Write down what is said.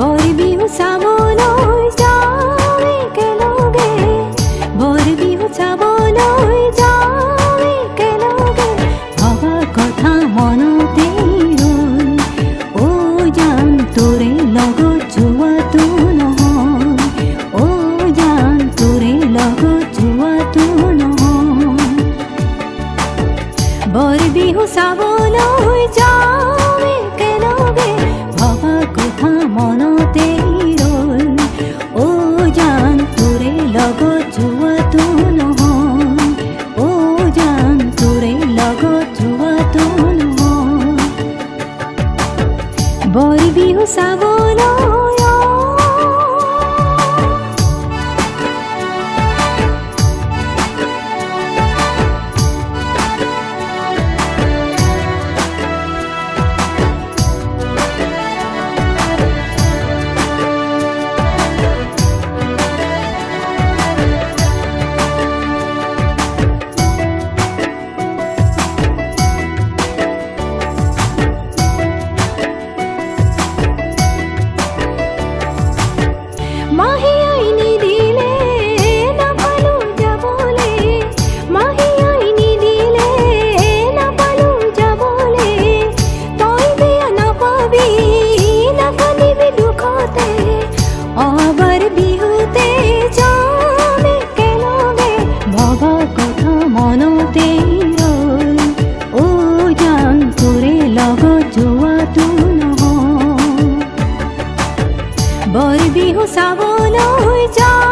বৰ বিহু চাবলৈ যাওঁ একেলগে, বৰ বিহু চাবলৈ যাওঁ একেলগে, ভবা কথা মনতেই ৰৈ, জান তোৰে লগত যোৱাটো নহয়, জান তোৰে লগত যোৱাটো নহয়। বৰ বিহু চাবলৈ যাওঁ একেলগে, ভবা কথা মনতেই ৰৈ, জান তোৰে লগত যোৱাটো নহয়, জান তোৰে লগত যোৱাটো নহয়। বৰ বিহু চাবলৈ আবাৰ বিহুতে যাম একেলগে, ভবা কথা মনতেই ৰৈ, জান তোৰে লগত যোৱাটো নহয়। বৰ বিহু চাবলৈ যাওঁ